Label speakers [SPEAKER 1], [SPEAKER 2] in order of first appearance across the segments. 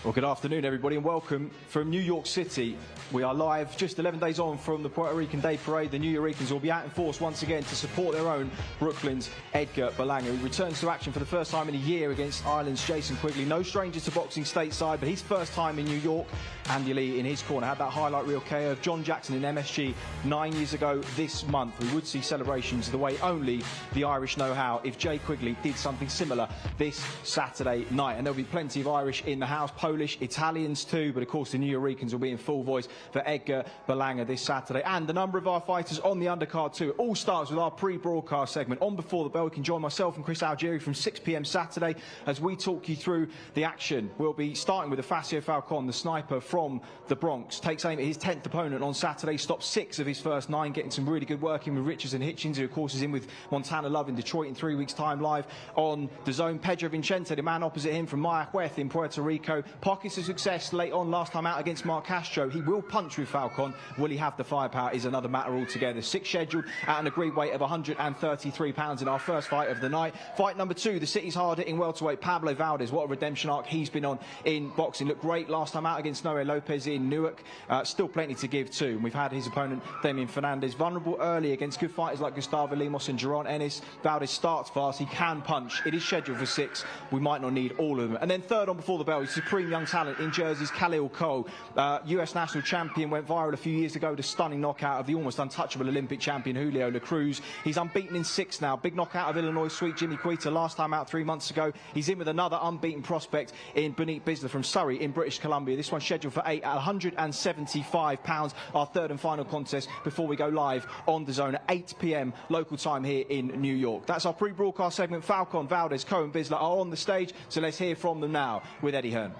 [SPEAKER 1] Well, good afternoon, everybody, and welcome from New York City. We are live just 11 days on from the Puerto Rican Day Parade. The New Yorkers will be out in force once again to support their own Brooklyn's Edgar Berlanga. He returns to action for the first time in a year against Ireland's Jason Quigley. No stranger to boxing stateside, but his first time in New York. Andy Lee in his corner had that highlight reel KO of John Jackson in MSG 9 years ago this month. We would see celebrations the way only the Irish know how if Jay Quigley did something similar this Saturday night. And there'll be plenty of Irish in the house, Polish, Italians too, but of course the New Yorkers will be in full voice for Edgar Berlanga this Saturday. And a number of our fighters on the undercard too. It all starts with our pre-broadcast segment. On Before the Bell, you can join myself and Chris Algieri from 6 p.m. Saturday as we talk you through the action. We'll be starting with Afacio Falcon, the sniper from the Bronx. Takes aim at his 10th opponent on Saturday, stopped 6 of his first 9, getting some really good work in with Richards and Hitchens, who of course is in with Montana Love in Detroit in 3 weeks' time, live on DAZN. Pedro Vincente, the man opposite him from Mayahueth in Puerto Rico. Pockets of success late on last time out against Mark Castro. He will punch with Falcon. Will he have the firepower is another matter altogether. 6 scheduled at an agreed weight of 133 pounds in our first fight of the night. Fight number 2, the city's hard-hitting welterweight Pablo Valdez. What a redemption arc he's been on in boxing. Looked great last time out against Noe Lopez in Newark. Still plenty to give too. And we've had his opponent Damian Fernandez vulnerable early against good fighters like Gustavo Lemos and Geron Ennis. Valdez starts fast. He can punch. It is scheduled for 6. We might not need all of them. And then third on Before the Bell, he's supreme young talent in Jersey's Khalil Cole. US national champion, went viral a few years ago with a stunning knockout of the almost untouchable Olympic champion Julio La Cruz. He's unbeaten in 6 now. Big knockout of Illinois sweet Jimmy Quita last time out 3 months ago. He's in with another unbeaten prospect in Benit Bisler from Surrey in British Columbia. This one's scheduled for 8 at 175 pounds. Our third and final contest before we go live on DAZN at 8 p.m. local time here in New York. That's our pre-broadcast segment. Falcon, Valdez, Coe and Bisler are on the stage, so let's hear from them now with Eddie Hearn.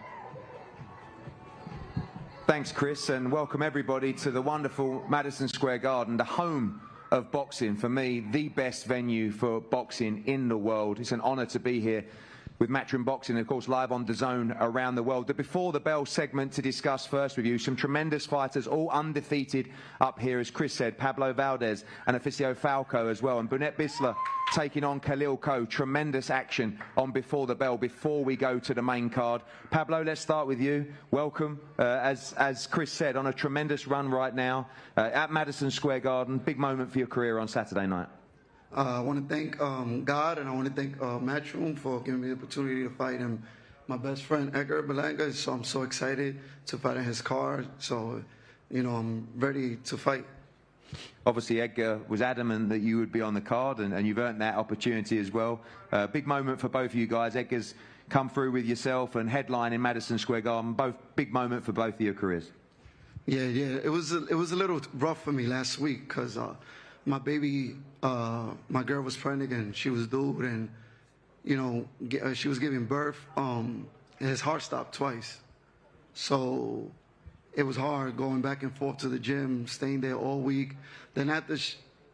[SPEAKER 2] Thanks, Chris, and welcome everybody to the wonderful Madison Square Garden, the home of boxing. For me, the best venue for boxing in the world. It's an honour to be here with Matchroom Boxing, of course, live on DAZN around the world. The Before the Bell segment to discuss first with you. Some tremendous fighters, all undefeated up here, as Chris said. Pablo Valdez and Afacio Falco as well. And Benit Bisler taking on Khalil Cole. Tremendous action on Before the Bell before we go to the main card. Pablo, let's start with you. Welcome. As Chris said, on a tremendous run right now at Madison Square Garden. Big moment for your career on Saturday night.
[SPEAKER 3] I want to thank God, and I want to thank Matchroom for giving me the opportunity to fight him. My best friend, Edgar Berlanga, so I'm so excited to fight in his card. So, you know, I'm ready to fight.
[SPEAKER 2] Obviously, Edgar was adamant that you would be on the card, and you've earned that opportunity as well. Big moment for both of you guys. Edgar's come through with yourself and headline in Madison Square Garden. Both big moment for both of your careers.
[SPEAKER 3] Yeah. It was a little rough for me last week because my baby, my girl was pregnant and she was due, and you know, she was giving birth. And his heart stopped twice, so it was hard going back and forth to the gym, staying there all week. Then after,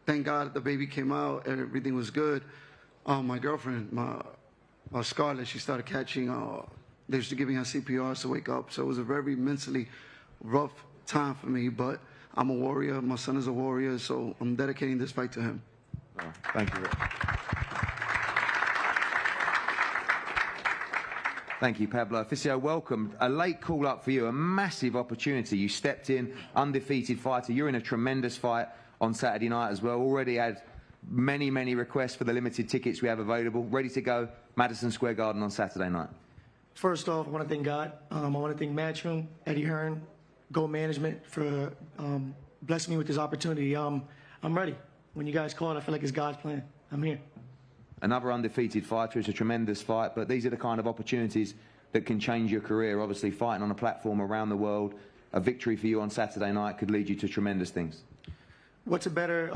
[SPEAKER 3] thank God the baby came out and everything was good. My girlfriend, my Scarlett, she started catching. They was giving her CPR to wake up. So it was a very mentally rough time for me, but I'm a warrior. My son is a warrior, so I'm dedicating this fight to him.
[SPEAKER 2] Oh, thank you. Thank you, Pablo. Afacio, welcome. A late call up for you, a massive opportunity. You stepped in, undefeated fighter. You're in a tremendous fight on Saturday night as well. Already had many, many requests for the limited tickets we have available. Ready to go, Madison Square Garden on Saturday night.
[SPEAKER 4] First off, I want to thank God. I want to thank Matchroom, Eddie Hearn, Go Management for blessing me with this opportunity. I'm ready. When you guys call it, I feel like it's God's plan. I'm here.
[SPEAKER 2] Another undefeated fighter. It's a tremendous fight, but these are the kind of opportunities that can change your career. Obviously, fighting on a platform around the world, a victory for you on Saturday night could lead you to tremendous things.
[SPEAKER 4] What's a better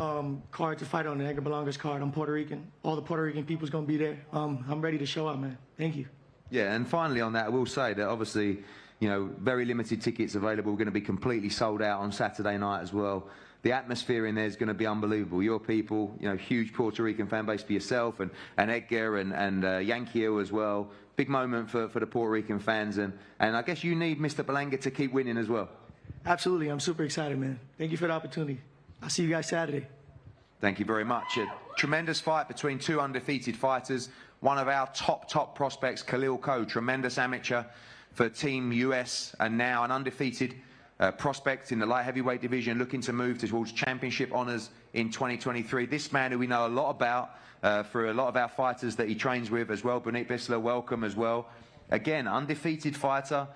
[SPEAKER 4] card to fight on than Edgar Berlanga's card? I'm Puerto Rican. All the Puerto Rican people's going to be there. I'm ready to show up, man. Thank you.
[SPEAKER 2] Yeah, and finally on that, I will say that obviously, you know, very limited tickets available. We're going to be completely sold out on Saturday night as well. The atmosphere in there is going to be unbelievable. Your people, you know, huge Puerto Rican fan base for yourself and Edgar and Yanquio as well. Big moment for the Puerto Rican fans. And I guess you need Mr. Berlanga to keep winning as well.
[SPEAKER 4] Absolutely. I'm super excited, man. Thank you for the opportunity. I'll see you guys Saturday.
[SPEAKER 2] Thank you very much. A tremendous fight between two undefeated fighters. One of our top prospects, Khalil Cole, tremendous amateur. for Team US and now an undefeated prospect in the light heavyweight division, looking to move towards championship honours in 2023. This man who we know a lot about for a lot of our fighters that he trains with as well. Edgar Berlanga, welcome as well. Again, undefeated fighter.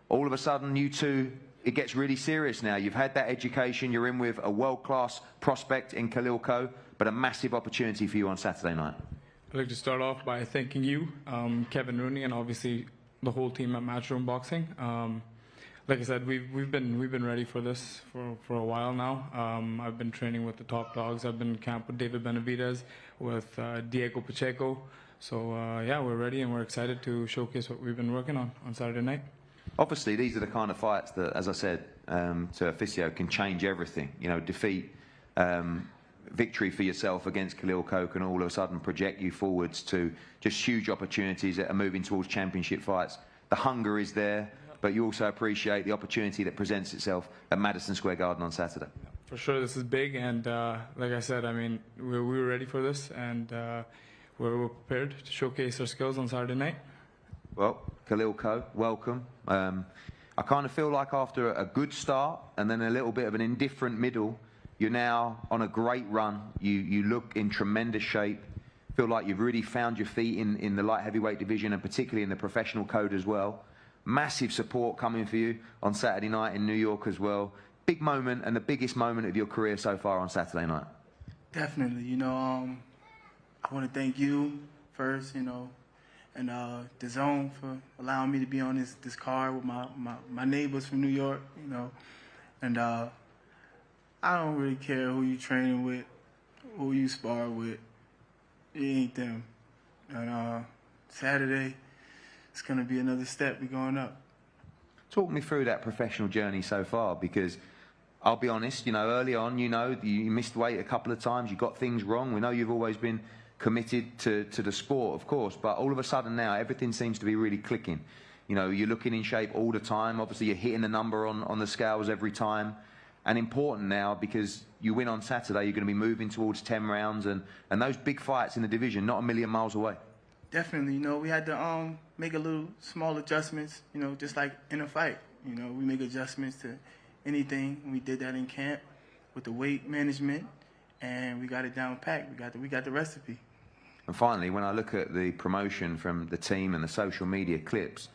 [SPEAKER 2] All of a sudden, you two, it gets really serious now. You've had that education. You're in with a world-class prospect in Khalil Ko, but a massive opportunity for you on Saturday night.
[SPEAKER 5] I'd like to start off by thanking you, Kevin Rooney, and obviously the whole team at Matchroom Boxing. Like I said, we've been ready for this for a while now. I've been training with the top dogs. I've been in camp with David Benavidez, with Diego Pacheco. So yeah, we're ready and we're excited to showcase what we've been working on Saturday night.
[SPEAKER 2] Obviously, these are the kind of fights that, as I said to Officio, can change everything. You know, defeat, victory for yourself against Khalil Ko can all of a sudden project you forwards to just huge opportunities that are moving towards championship fights. The hunger is there, but you also appreciate the opportunity that presents itself at Madison Square Garden on Saturday.
[SPEAKER 5] For sure, this is big, and like I said, I mean, we were ready for this, and we're prepared to showcase our skills on Saturday night.
[SPEAKER 2] Well, Khalil Ko, welcome. I kind of feel like after a good start and then a little bit of an indifferent middle, you're now on a great run. You look in tremendous shape. Feel like you've really found your feet in the light heavyweight division and particularly in the professional code as well. Massive support coming for you on Saturday night in New York as well. Big moment and the biggest moment of your career so far on Saturday night.
[SPEAKER 6] Definitely. You know, I want to thank you first, you know, and DAZN for allowing me to be on this card with my neighbors from New York, you know. And I don't really care who you training with, who you spar with. It ain't them. And Saturday, it's going to be another step. We're going up.
[SPEAKER 2] Talk me through that professional journey so far, because I'll be honest, you know, early on, you know, you missed weight a couple of times, you got things wrong. We know you've always been committed to the sport, of course, but all of a sudden now everything seems to be really clicking. You know, you're looking in shape all the time. Obviously, you're hitting the number on the scales every time. And important now, because you win on Saturday, you're going to be moving towards 10 rounds and those big fights in the division, not a million miles away.
[SPEAKER 6] Definitely, you know, we had to make a little small adjustments, you know, just like in a fight. You know, we make adjustments to anything. We did that in camp with the weight management, and we got it down packed. We got the recipe.
[SPEAKER 2] And finally, when I look at the promotion from the team and the social media clips,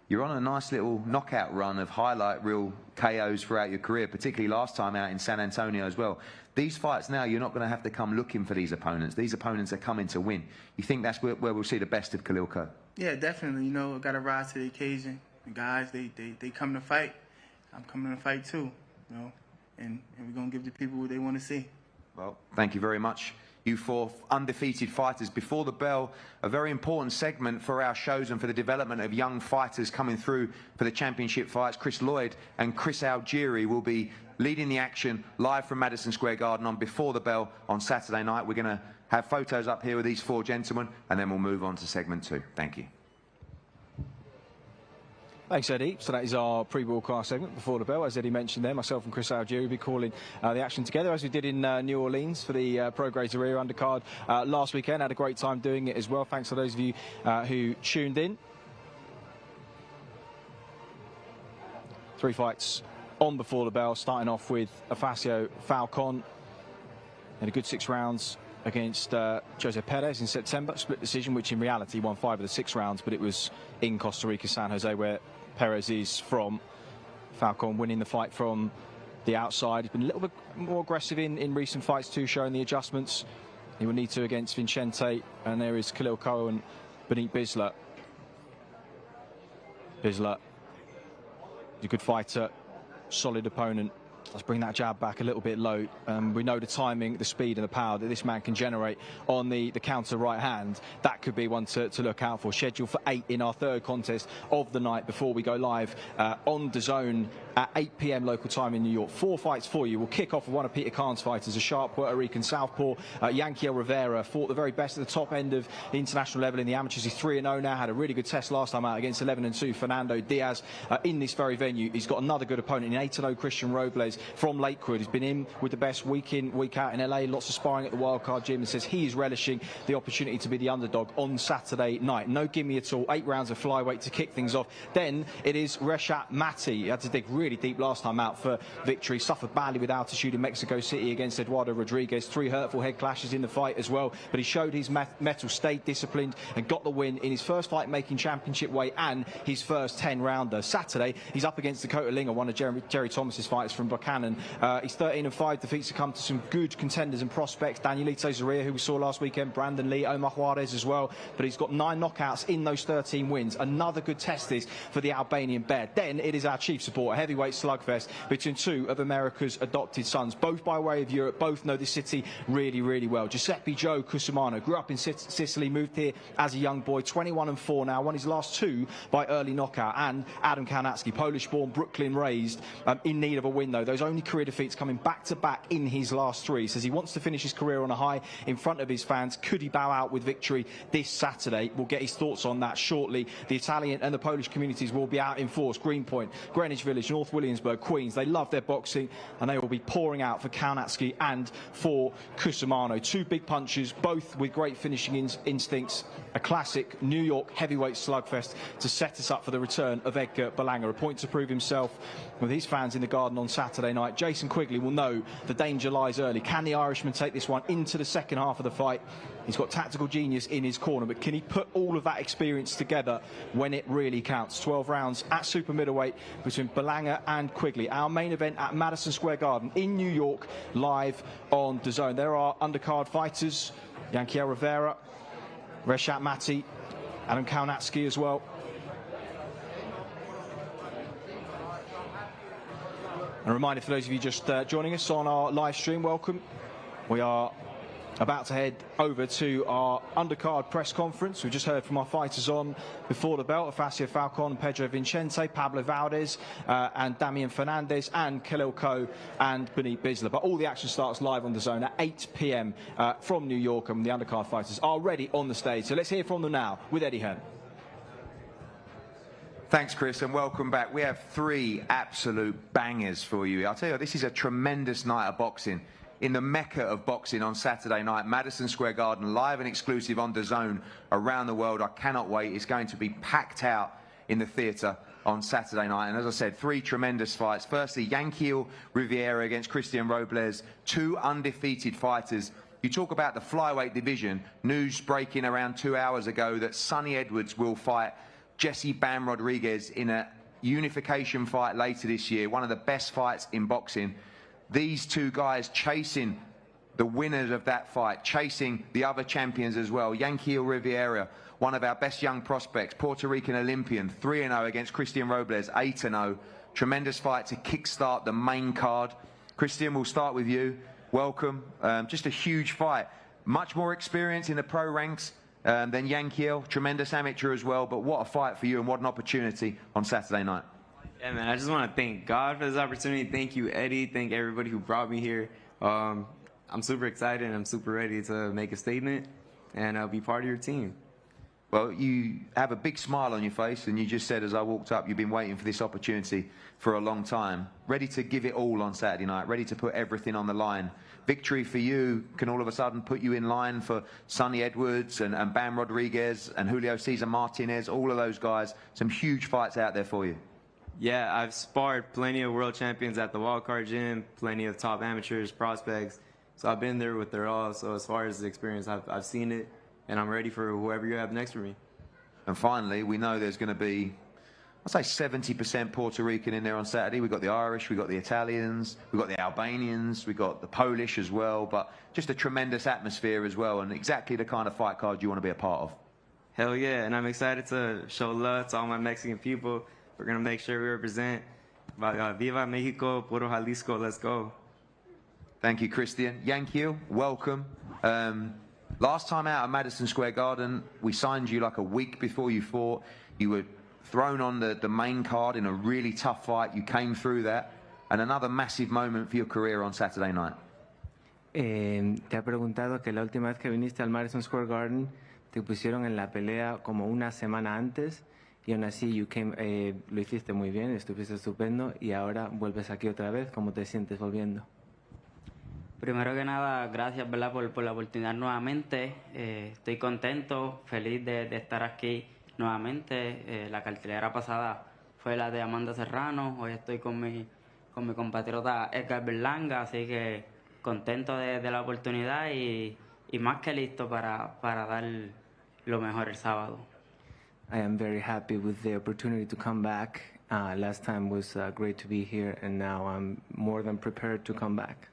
[SPEAKER 2] you're on a nice little knockout run of highlight reel KOs throughout your career, particularly last time out in San Antonio as well. These fights now, you're not going to have to come looking for these opponents. These opponents are coming to win. You think that's where we'll see the best of Khalil Ko?
[SPEAKER 6] Yeah, definitely. You know, I got to rise to the occasion. The guys, they come to fight. I'm coming to fight too, you know, and we're going to give the people what they want to see.
[SPEAKER 2] Well, thank you very much, you four undefeated fighters. Before the bell, a very important segment for our shows and for the development of young fighters coming through for the championship fights. Chris Lloyd and Chris Algieri will be leading the action live from Madison Square Garden on Before the Bell on Saturday night. We're going to have photos up here with these four gentlemen, and then we'll move on to segment 2. Thank you.
[SPEAKER 1] Thanks, Eddie. So that is our pre-broadcast segment, Before the Bell. As Eddie mentioned there, myself and Chris Algieri will be calling the action together, as we did in New Orleans for the Pro Grazer Rear undercard last weekend. Had a great time doing it as well. Thanks to those of you who tuned in. 3 fights on Before the Bell, starting off with Afacio Falcon in a good 6 rounds against Jose Perez in September. Split decision, which in reality won 5 of the 6 rounds, but it was in Costa Rica, San Jose, where Perez is from. Falcon winning the fight from the outside. He's been a little bit more aggressive in recent fights too, showing the adjustments. He will need to against Vicente, and there is Khalil Ko and Beneat Bisla. Bisla is a good fighter, solid opponent. Let's bring that jab back a little bit low. We know the timing, the speed and the power that this man can generate on the counter right hand. That could be one to look out for. Scheduled for 8 in our 3rd contest of the night before we go live on DAZN at 8 p.m. local time in New York. 4 fights for you. We'll kick off with one of Peter Khan's fighters, a sharp Puerto Rican southpaw, Yanquiel Rivera. Fought the very best at the top end of the international level in the amateurs. He's 3-0 now. Had a really good test last time out against 11-2 Fernando Diaz in this very venue. He's got another good opponent in 8-0 Christian Robles. from Lakewood. He's been in with the best week in, week out in LA, lots of sparring at the Wildcard Gym, and says he is relishing the opportunity to be the underdog on Saturday night. No gimme at all, 8 rounds of flyweight to kick things off. Then it is Reshat Mati. He had to dig really deep last time out for victory. Suffered badly with altitude in Mexico City against Eduardo Rodriguez. 3 hurtful head clashes in the fight as well, but he showed his mettle, stayed disciplined and got the win in his first fight making championship weight and his first 10-rounder. Saturday he's up against Dakota Linger, one of Jerry Thomas's fighters from Buchanan. He's 13-5 defeats to come to some good contenders and prospects. Danielito Zaria, who we saw last weekend, Brandon Lee, Omar Juarez as well, but he's got 9 knockouts in those 13 wins. Another good test this for the Albanian Bear. Then it is our chief supporter, heavyweight slugfest between 2 of America's adopted sons, both by way of Europe, both know this city really, really well. Giuseppe Joe Cusumano grew up in Sicily, moved here as a young boy, 21-4 now, won his last 2 by early knockout. And Adam Kaunatsky, Polish-born, Brooklyn raised, in need of a win though. Those only career defeats coming back-to-back in his last 3. Says he wants to finish his career on a high in front of his fans. Could he bow out with victory this Saturday? We'll get his thoughts on that shortly. The Italian and the Polish communities will be out in force. Greenpoint, Greenwich Village, North Williamsburg, Queens. They love their boxing and they will be pouring out for Kaunatsky and for Cusumano. 2 big punches, both with great finishing instincts. A classic New York heavyweight slugfest to set us up for the return of Edgar Berlanga. A point to prove himself with his fans in the Garden on Saturday night. Jason Quigley will know the danger lies early. Can the Irishman take this one into the second half of the fight? He's got tactical genius in his corner, but can he put all of that experience together when it really counts? 12 rounds at super middleweight between Berlanga and Quigley. Our main event at Madison Square Garden in New York, live on DAZN. There are undercard fighters, Yankiel Rivera, Reshat Mati, Adam Kaunatsky as well. And a reminder for those of you just joining us on our live stream, welcome. We are about to head over to our undercard press conference. We've just heard from our fighters on before the belt, Afacio Falcon, Pedro Vincente, Pablo Valdez, and Damian Fernandez, and Khalil Coe and Benit Bisler. But all the action starts live on DAZN at 8 p.m. From New York, and the undercard fighters are ready on the stage. So let's hear from them now with Eddie Hearn.
[SPEAKER 2] Thanks, Chris, and welcome back. We have 3 absolute bangers for you. I'll tell you, this is a tremendous night of boxing. In the mecca of boxing on Saturday night, Madison Square Garden, live and exclusive on DAZN around the world. I cannot wait. It's going to be packed out in the theatre on Saturday night. And as I said, 3 tremendous fights. Firstly, Yankiel Rivera against Christian Robles, 2 undefeated fighters. You talk about the flyweight division. News breaking around 2 hours ago that Sonny Edwards will fight Jesse Bam Rodriguez in a unification fight later this year. One of the best fights in boxing. These 2 guys chasing the winners of that fight, chasing the other champions as well. Yankiel Rivera, one of our best young prospects, Puerto Rican Olympian, 3-0 against Christian Robles, 8-0. Tremendous fight to kickstart the main card. Christian, we'll start with you. Welcome. Just a huge fight. Much more experience in the pro ranks than Yankiel. Tremendous amateur as well, but what a fight for you and what an opportunity on Saturday night.
[SPEAKER 7] Yeah, man, I just want to thank God for this opportunity. Thank you, Eddie. Thank everybody who brought me here. I'm super excited and I'm super ready to make a statement and be part of your team.
[SPEAKER 2] Well, you have a big smile on your face, and you just said as I walked up, you've been waiting for this opportunity for a long time. Ready to give it all on Saturday night, ready to put everything on the line. Victory for you can all of a sudden put you in line for Sonny Edwards and Bam Rodriguez and Julio Cesar Martinez, all of those guys. Some huge fights out there for you.
[SPEAKER 7] Yeah, I've sparred plenty of world champions at the Wildcard Gym, plenty of top amateurs, prospects. So I've been there with their all. So as far as the experience, I've seen it, and I'm ready for whoever you have next for me.
[SPEAKER 2] And finally, we know there's going to be, I'd say 70% Puerto Rican in there on Saturday. We've got the Irish, we've got the Italians, we've got the Albanians, we've got the Polish as well. But just a tremendous atmosphere as well, and exactly the kind of fight card you want to be a part of.
[SPEAKER 7] Hell yeah, and I'm excited to show love to all my Mexican people. We're going to make sure we represent. Viva Mexico, Puro Jalisco, let's go.
[SPEAKER 2] Thank you, Christian. Yankiel, welcome. Last time out at Madison Square Garden, we signed you like a week before you fought. You were thrown on the main card in a really tough fight. You came through that. And another massive moment for your career on Saturday night.
[SPEAKER 8] Te ha preguntado que la última vez que viniste al Madison Square Garden te pusieron en la pelea como una semana antes y aún así lo hiciste muy bien, estuviste estupendo y ahora vuelves aquí otra vez. ¿Cómo te sientes volviendo?
[SPEAKER 9] Primero que nada, gracias, ¿verdad? por la oportunidad nuevamente. Estoy contento, feliz de estar aquí nuevamente. La cartelera pasada fue la de Amanda Serrano. Hoy estoy con mi compatriota Edgar Berlanga, así que contento de la oportunidad y más que listo para dar lo mejor el sábado.
[SPEAKER 8] I am very happy with the opportunity to come back. Last time was great to be here, and now I'm more than prepared to come back.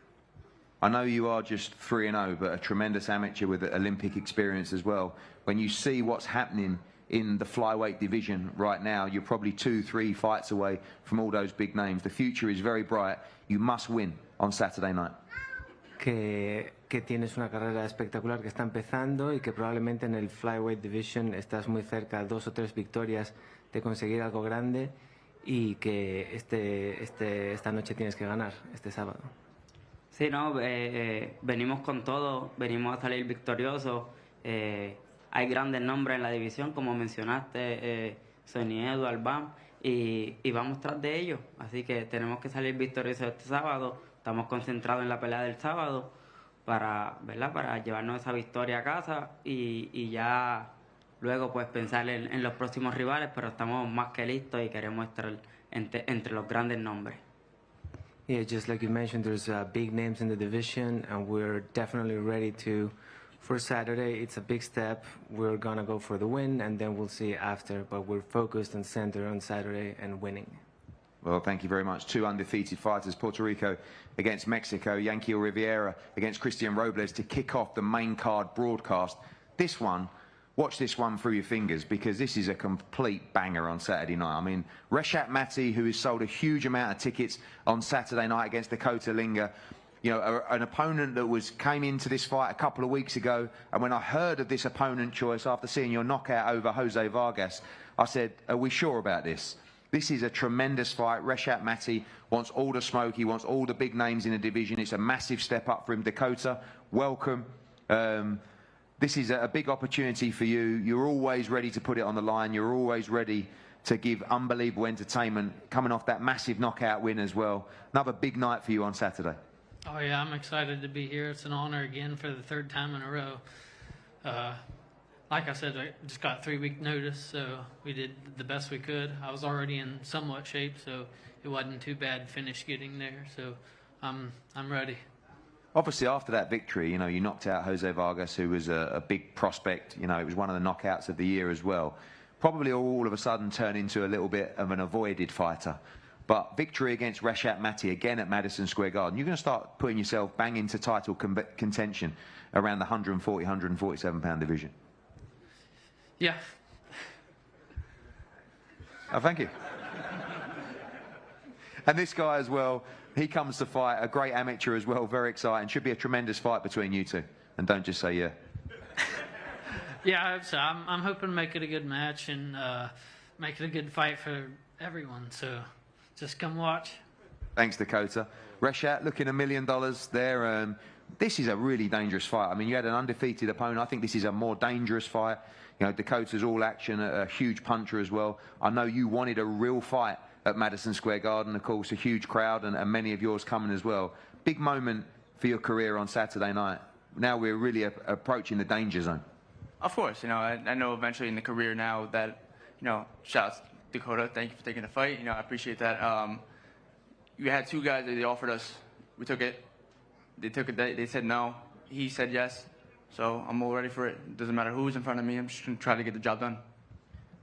[SPEAKER 2] I know you are just 3-0, but a tremendous amateur with Olympic experience as well. When you see what's happening in the flyweight division right now, you're probably 2-3 fights away from all those big names. The future is very bright. You must win on Saturday night.
[SPEAKER 8] Que tienes una carrera espectacular que está empezando y que probablemente en el flyweight division estás muy cerca, 2 o 3 victorias de conseguir algo grande y que esta noche tienes que ganar, este sábado.
[SPEAKER 9] Sí, no, venimos con todo, venimos a salir victoriosos. Hay grandes nombres en la división, como mencionaste, Sonny Edward, Bam, y vamos tras de ellos. Así que tenemos que salir victoriosos este sábado. Estamos concentrados en la pelea del sábado para llevarnos esa victoria a casa y ya luego pues pensar en los próximos rivales, pero estamos más que listos y queremos estar entre los grandes nombres.
[SPEAKER 8] Yeah, just like you mentioned, there's big names in the division, and we're definitely ready for Saturday. It's a big step. We're gonna go for the win, and then we'll see after. But we're focused and centered on Saturday and winning.
[SPEAKER 2] Well, thank you very much. 2 undefeated fighters, Puerto Rico against Mexico, Yankee Rivera against Christian Robles to kick off the main card broadcast. This one, watch this one through your fingers because this is a complete banger on Saturday night. I mean, Reshat Mati, who has sold a huge amount of tickets on Saturday night against Dakota Linga, you know, an opponent that came into this fight a couple of weeks ago, and when I heard of this opponent choice after seeing your knockout over Jose Vargas, I said, are we sure about this? This is a tremendous fight. Reshat Mati wants all the smoke. He wants all the big names in the division. It's a massive step up for him. Dakota, welcome. This is a big opportunity for you. You're always ready to put it on the line. You're always ready to give unbelievable entertainment, coming off that massive knockout win as well. Another big night for you on Saturday.
[SPEAKER 10] Oh, yeah, I'm excited to be here. It's an honor again for the 3rd time in a row. Like I said, I just got 3-week notice, so we did the best we could. I was already in somewhat shape, so it wasn't too bad finish getting there. So I'm ready.
[SPEAKER 2] Obviously, after that victory, you know, you knocked out Jose Vargas, who was a big prospect. You know, it was one of the knockouts of the year as well. Probably all of a sudden turned into a little bit of an avoided fighter. But victory against Reshat Mati, again at Madison Square Garden, you're going to start putting yourself bang into title contention around the 140, 147-pound division.
[SPEAKER 10] Yeah.
[SPEAKER 2] Oh, thank you. And this guy as well, he comes to fight, a great amateur as well, very exciting. Should be a tremendous fight between you two. And don't just say yeah.
[SPEAKER 10] Yeah, I hope so. I'm hoping to make it a good match and make it a good fight for everyone. So just come watch.
[SPEAKER 2] Thanks, Dakota. Reshat, looking $1 million there. This is a really dangerous fight. I mean, you had an undefeated opponent. I think this is a more dangerous fight. You know, Dakota's all action, a huge puncher as well. I know you wanted a real fight at Madison Square Garden. Of course, a huge crowd and many of yours coming as well. Big moment for your career on Saturday night. Now we're really approaching the danger zone.
[SPEAKER 11] Of course, you know, I know eventually in the career now that, you know, shouts Dakota, thank you for taking the fight. You know, I appreciate that. You had 2 guys that they offered us. We took it. They took it. They said no. He said yes. So I'm all ready for it. Doesn't matter who's in front of me. I'm just going to try to get the job done.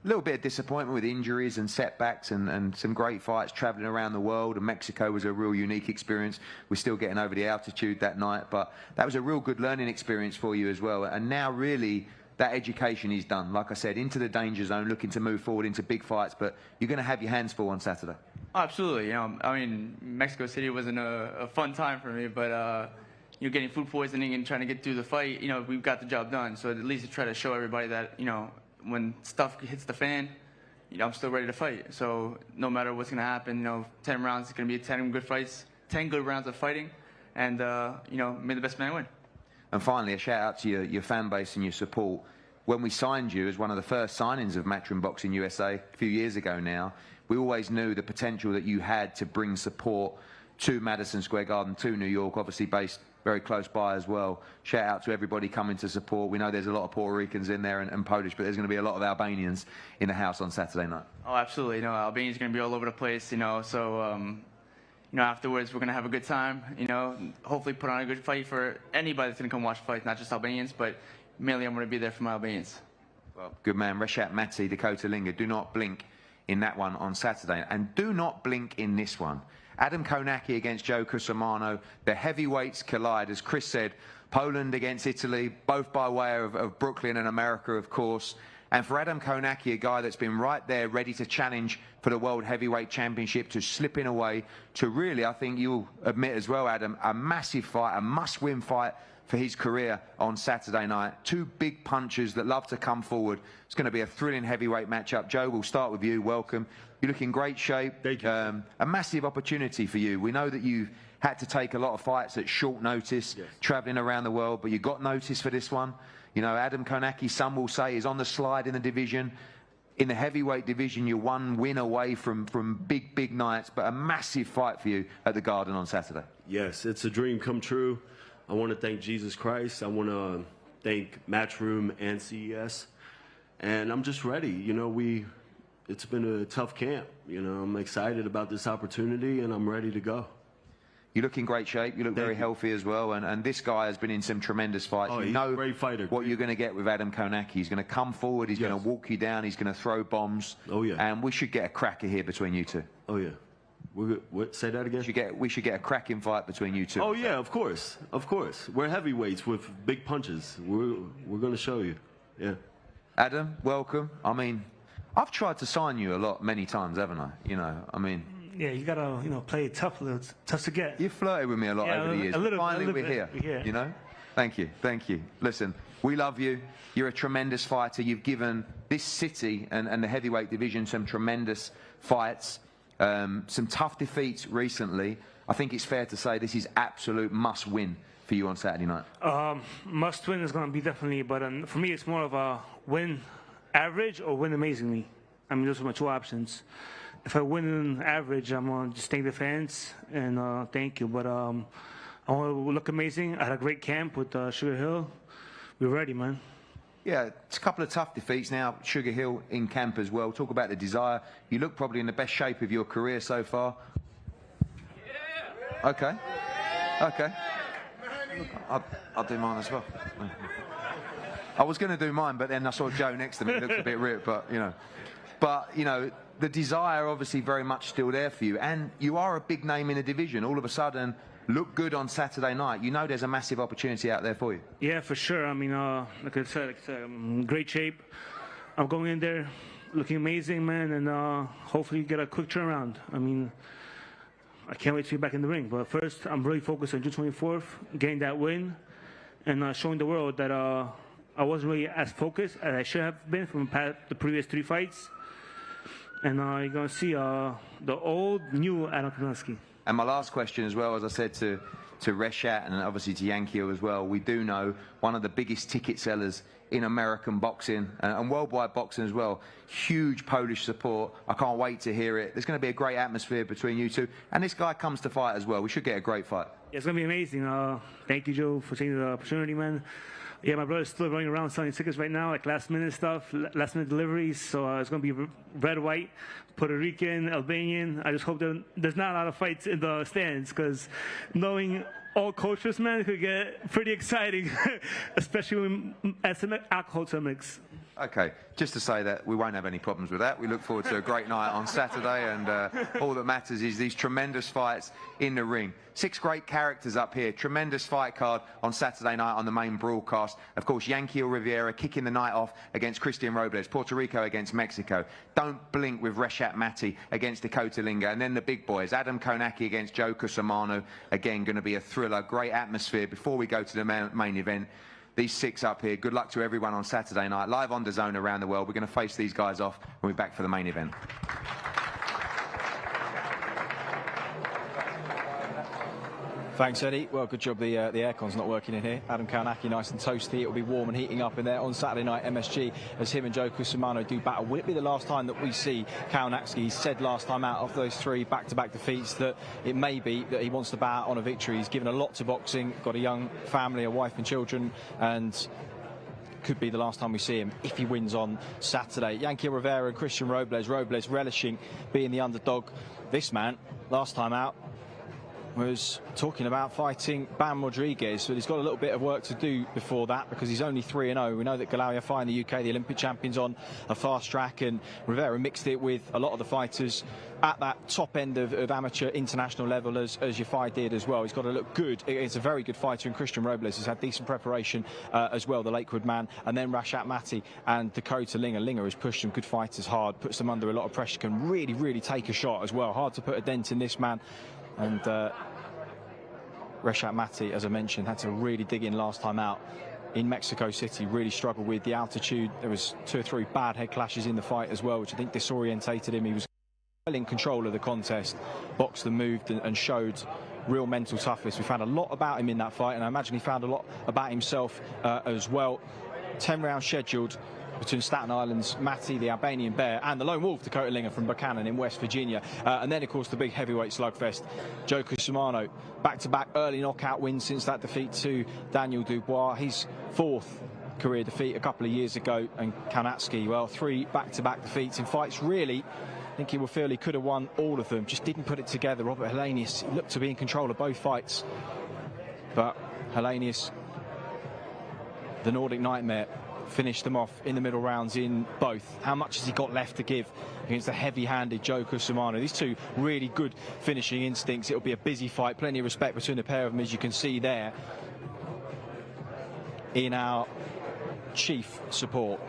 [SPEAKER 2] A little bit of disappointment with injuries and setbacks and some great fights traveling around the world. And Mexico was a real unique experience. We're still getting over the altitude that night. But that was a real good learning experience for you as well. And now really that education is done. Like I said, into the danger zone, looking to move forward into big fights. But you're going to have your hands full on Saturday.
[SPEAKER 11] Oh, absolutely. You know, I mean, Mexico City wasn't a fun time for me. But you know, getting food poisoning and trying to get through the fight, you know, we've got the job done. So at least to try to show everybody that, you know, when stuff hits the fan, you know, I'm still ready to fight. So no matter what's going to happen, you know, 10 rounds is going to be 10 good fights, 10 good rounds of fighting, and, you know, may the best man win.
[SPEAKER 2] And finally, a shout out to your fan base and your support. when we signed you as one of the first signings of Matchroom Boxing USA a few years ago now, we always knew the potential that you had to bring support to Madison Square Garden, to New York, obviously based very close by as well. Shout out to everybody coming to support. We know there's a lot of Puerto Ricans in there and Polish, but there's going to be a lot of Albanians in the house on Saturday night.
[SPEAKER 11] Oh, absolutely. Albania's going to be all over the place, so, afterwards we're going to have a good time, hopefully put on a good fight for anybody that's going to come watch the fight, not just Albanians, but mainly I'm going to be there for my Albanians.
[SPEAKER 2] Well, good man. Reshat Mati, Dakota Linga, do not blink in that one on Saturday. And do not blink in this one. Adam Konaki against Joe Cusimano. The heavyweights collide. As Chris said, Poland against Italy, both by way of Brooklyn and America, of course. And for Adam Konaki, a guy that's been right there, ready to challenge for the World Heavyweight Championship, to slipping away, to really, I think you'll admit as well, Adam, a massive fight, a must-win fight for his career on Saturday night. Two big punchers that love to come forward. It's going to be a thrilling heavyweight matchup. Joe, we'll start with you. Welcome. You look in great shape.
[SPEAKER 12] Thank you.
[SPEAKER 2] A massive opportunity for you. We know that you've had to take a lot of fights at short notice,
[SPEAKER 12] yes,
[SPEAKER 2] travelling around the world, but you got notice for this one. Adam Konaki, some will say, is on the slide in the division. In the heavyweight division, you're one win away from big nights, but a massive fight for you at the Garden on Saturday.
[SPEAKER 12] Yes, it's a dream come true. I want to thank Jesus Christ. I want to thank Matchroom and CES. And I'm just ready. It's been a tough camp. I'm excited about this opportunity, and I'm ready to go.
[SPEAKER 2] You look in great shape. You look very healthy as well. And this guy has been in some tremendous fights.
[SPEAKER 12] Oh, he's a great fighter.
[SPEAKER 2] What you're going to get with Adam Konaki. He's going to come forward. He's going to walk you down. He's going to throw bombs.
[SPEAKER 12] Oh, yeah.
[SPEAKER 2] And we should get a cracker here between you two.
[SPEAKER 12] Oh, yeah. Say that again?
[SPEAKER 2] We should get a cracking fight between you two.
[SPEAKER 12] Oh, yeah, of course. Of course. We're heavyweights with big punches. We're going to show you. Yeah.
[SPEAKER 2] Adam, welcome. I mean, I've tried to sign you many times, haven't I?
[SPEAKER 13] Yeah, you gotta, play it tough a little. It's tough to get.
[SPEAKER 2] You've flirted with me a lot over the years. Finally, we're here.
[SPEAKER 13] Yeah.
[SPEAKER 2] Thank you. Listen, we love you. You're a tremendous fighter. You've given this city and the heavyweight division some tremendous fights. Some tough defeats recently. I think it's fair to say this is absolute must-win for you on Saturday night.
[SPEAKER 13] Must-win is going to be definitely, but for me, it's more of a win average or win amazingly. Those are my two options. If I win average, I'm going to just thank the fans and thank you. But I want to look amazing. I had a great camp with Sugar Hill. We're ready, man.
[SPEAKER 2] Yeah, it's a couple of tough defeats now. Sugar Hill in camp as well. Talk about the desire. You look probably in the best shape of your career so far. Yeah. Okay. I'll do mine as well. I was going to do mine, but then I saw Joe next to me. He looked a bit ripped, but the desire obviously very much still there for you, and you are a big name in the division. All of a sudden, look good on Saturday night. There's a massive opportunity out there for you.
[SPEAKER 13] Yeah, for sure. Like I said, I'm in great shape. I'm going in there looking amazing, man, and hopefully get a quick turnaround. I can't wait to be back in the ring. But first, I'm really focused on June 24th, getting that win, and showing the world that I wasn't really as focused as I should have been from the previous 3 fights. And you're going to see the old, new Adam Konaki.
[SPEAKER 2] And my last question as well, as I said to Reshat and obviously to Yankio as well, we do know one of the biggest ticket sellers in American boxing and worldwide boxing as well. Huge Polish support. I can't wait to hear it. There's going to be a great atmosphere between you two. And this guy comes to fight as well. We should get a great fight.
[SPEAKER 13] Yeah, it's going to be amazing. Thank you, Joe, for taking the opportunity, man. Yeah, my brother's still running around selling tickets right now, like last-minute stuff, last-minute deliveries. So it's going to be red, white, Puerto Rican, Albanian. I just hope that there's not a lot of fights in the stands, because knowing all cultures, man, it could get pretty exciting, especially when add some alcohol to the mix.
[SPEAKER 2] Okay, just to say that we won't have any problems with that. We look forward to a great night on Saturday, and all that matters is these tremendous fights in the ring. 6 great characters up here. Tremendous fight card on Saturday night on the main broadcast. Of course, Yankio Rivera kicking the night off against Christian Robles. Puerto Rico against Mexico. Don't blink with Reshat Mati against Dakota Linga. And then the big boys, Adam Konaki against Joe Cusimano. Again, going to be a thriller. Great atmosphere before we go to the main event. These 6 up here, good luck to everyone on Saturday night. Live on DAZN around the world. We're going to face these guys off when we're back for the main event.
[SPEAKER 1] Thanks, Eddie. Well, good job the aircon's not working in here. Adam Kaunacki nice and toasty. It'll be warm and heating up in there on Saturday night MSG as him and Joe Kusumano do battle. Will it be the last time that we see Kaunacki? He said last time out of those 3 back-to-back defeats that it may be that he wants to bow out on a victory. He's given a lot to boxing, got a young family, a wife and children, and could be the last time we see him if he wins on Saturday. Yankee Rivera and Christian Robles. Robles relishing being the underdog. This man, last time out, was talking about fighting Bam Rodriguez, but he's got a little bit of work to do before that because he's only 3-0. We know that Galaway in the UK, the Olympic champions, on a fast track, and Rivera mixed it with a lot of the fighters at that top end of amateur international level as Yafai did as well. He's got to look good. It's a very good fighter, and Christian Robles has had decent preparation as well, the Lakewood man, and then Rashat Mati and Dakota Linger. Linger has pushed some good fighters hard, puts them under a lot of pressure, can really take a shot as well. Hard to put a dent in this man. And Rashat Mati, as I mentioned, had to really dig in last time out in Mexico City, really struggled with the altitude. There was 2 or 3 bad head clashes in the fight as well, which I think disorientated him. He was well in control of the contest, boxed and moved and showed real mental toughness. We found a lot about him in that fight, and I imagine he found a lot about himself as well. 10 rounds scheduled between Staten Island's Matty, the Albanian Bear, and the Lone Wolf, Dakota Linger from Buchanan in West Virginia. And then, of course, the big heavyweight slugfest, Joe Kusumano. Back-to-back early knockout wins since that defeat to Daniel Dubois. His 4th career defeat a couple of years ago. And Kaunacki, well, 3 back-to-back defeats in fights. Really, I think he will feel he could have won all of them. Just didn't put it together. Robert Helenius looked to be in control of both fights. But Helenius, the Nordic Nightmare, finished them off in the middle rounds in both. How much has he got left to give against the heavy-handed Joe Kusumano? These 2 really good finishing instincts. It'll be a busy fight. Plenty of respect between the pair of them, as you can see there in our chief support.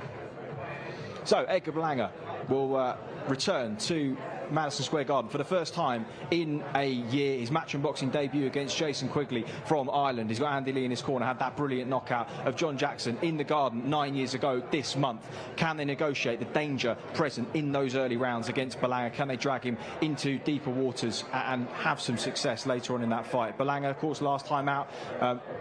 [SPEAKER 1] So Edgar Berlanga will return to Madison Square Garden for the first time in a year. His matchroom boxing debut against Jason Quigley from Ireland. He's got Andy Lee in his corner, had that brilliant knockout of John Jackson in the Garden 9 years ago this month. Can they negotiate the danger present in those early rounds against Berlanga? Can they drag him into deeper waters and have some success later on in that fight? Berlanga, of course, last time out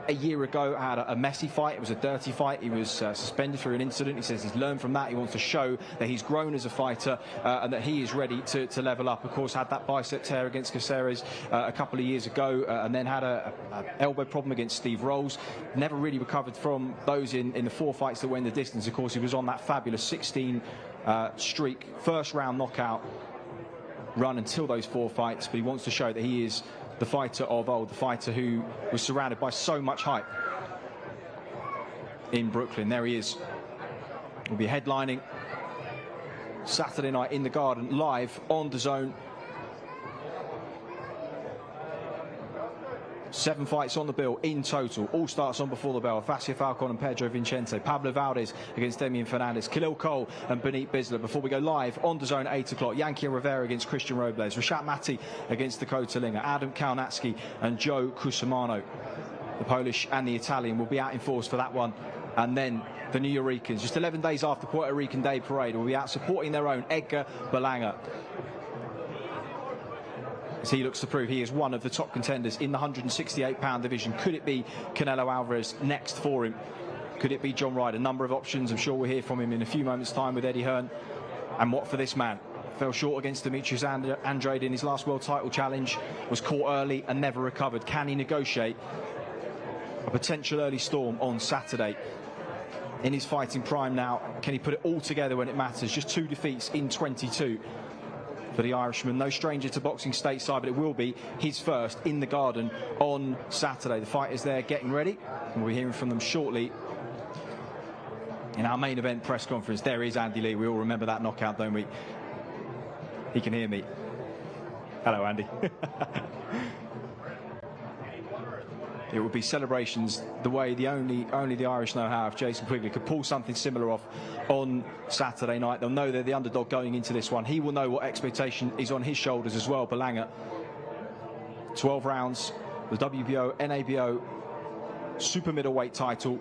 [SPEAKER 1] a year ago had a messy fight. It was a dirty fight. He was suspended through an incident. He says he's learned from that. He wants to show that he's grown as a fighter and that he is ready to level up. Of course, had that bicep tear against Caceres a couple of years ago, and then had a elbow problem against Steve Rolls. Never really recovered from those in the 4 fights that went the distance. Of course, he was on that fabulous 16 streak, first round knockout run until those 4 fights, but he wants to show that he is the fighter of old, the fighter who was surrounded by so much hype in Brooklyn. There he is. He'll be headlining Saturday night in the Garden, live on DAZN. 7 fights on the bill in total. All starts on before the bell. Fassia Falcon and Pedro Vincente. Pablo Valdez against Damian Fernandez. Khalil Cole and Benit Bisler. Before we go live on DAZN, 8 o'clock. Yankee Rivera against Christian Robles. Rashat Mati against Dakota Linger. Adam Kaunacki and Joe Kusumano. The Polish and the Italian will be out in force for that one. And then the New Yorkers, just 11 days after Puerto Rican Day Parade, will be out supporting their own Edgar Berlanga, as he looks to prove he is one of the top contenders in the 168-pound division. Could it be Canelo Alvarez next for him? Could it be John Ryder? A number of options. I'm sure we'll hear from him in a few moments' time with Eddie Hearn. And what for this man? Fell short against Demetrius Andrade in his last world title challenge, was caught early and never recovered. Can he negotiate a potential early storm on Saturday? In his fighting prime now, can he put it all together when it matters? Just 2 defeats in 22 for the Irishman. No stranger to boxing stateside, but it will be his first in the Garden on Saturday. The fighters there getting ready, and we'll be hearing from them shortly in our main event press conference. There is Andy Lee. We all remember that knockout, don't we? He can hear me. Hello, Andy. It would be celebrations the way only the Irish know how. If Jason Quigley could pull something similar off on Saturday night, they'll know they're the underdog going into this one. He will know what expectation is on his shoulders as well. Berlanga, 12 rounds, the WBO, NABO super middleweight title,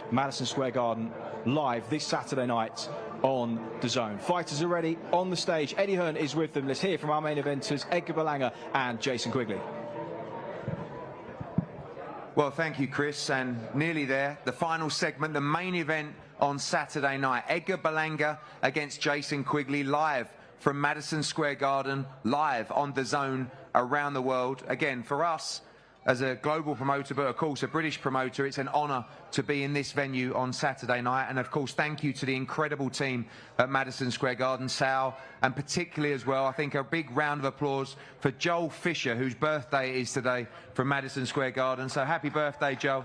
[SPEAKER 1] Madison Square Garden, live this Saturday night on DAZN. Fighters are ready on the stage. Eddie Hearn is with them. Let's hear from our main eventers, Edgar Berlanga and Jason Quigley.
[SPEAKER 2] Well, thank you, Chris, and nearly there. The final segment, the main event on Saturday night. Edgar Berlanga against Jason Quigley, live from Madison Square Garden, live on DAZN around the world. Again, for us, as a global promoter, but of course a British promoter, it's an honour to be in this venue on Saturday night. And of course, thank you to the incredible team at Madison Square Garden, Sal, and particularly as well, I think a big round of applause for Joel Fisher, whose birthday it is today, from Madison Square Garden. So happy birthday, Joel.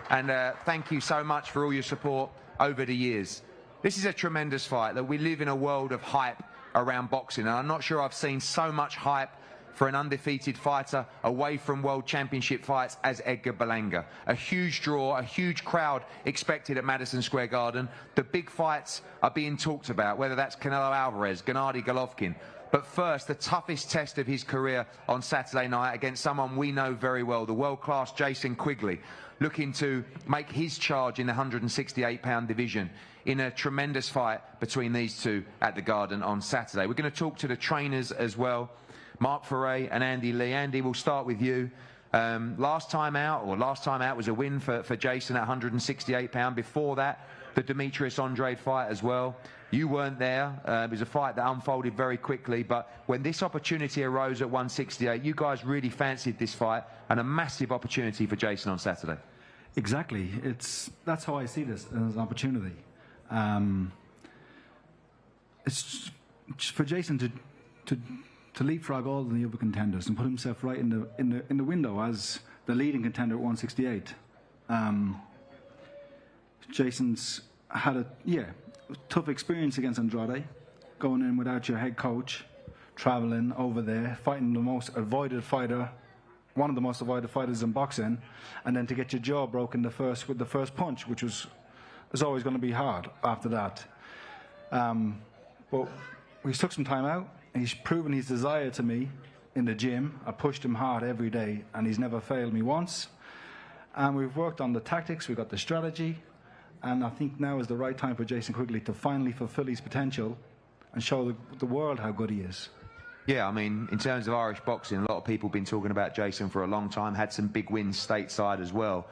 [SPEAKER 2] And thank you so much for all your support over the years. This is a tremendous fight. That we live in a world of hype around boxing, and I'm not sure I've seen so much hype for an undefeated fighter away from World Championship fights as Edgar Berlanga. A huge draw, a huge crowd expected at Madison Square Garden. The big fights are being talked about, whether that's Canelo Alvarez, Gennady Golovkin. But first, the toughest test of his career on Saturday night against someone we know very well, the world-class Jason Quigley, looking to make his charge in the 168-pound division in a tremendous fight between these two at the Garden on Saturday. We're going to talk to the trainers as well, Mark Foray and Andy Lee. Andy, we'll start with you. Last time out was a win for Jason at 168-pound. Before that, the Demetrius Andrade fight as well. You weren't there. It was a fight that unfolded very quickly, but when this opportunity arose at 168, you guys really fancied this fight, and a massive opportunity for Jason on Saturday.
[SPEAKER 14] Exactly. That's how I see this, as an opportunity. It's for Jason to leapfrog all the other contenders and put himself right in the window as the leading contender at 168. Jason's had a tough experience against Andrade, going in without your head coach, traveling over there, fighting the most avoided fighter, one of the most avoided fighters in boxing, and then to get your jaw broken with the first punch, which was always going to be hard after that. But we took some time out. He's proven his desire to me in the gym. I pushed him hard every day, and he's never failed me once. And we've worked on the tactics, we've got the strategy, and I think now is the right time for Jason Quigley to finally fulfill his potential and show the world how good he is.
[SPEAKER 2] Yeah, I mean, in terms of Irish boxing, a lot of people have been talking about Jason for a long time, had some big wins stateside as well.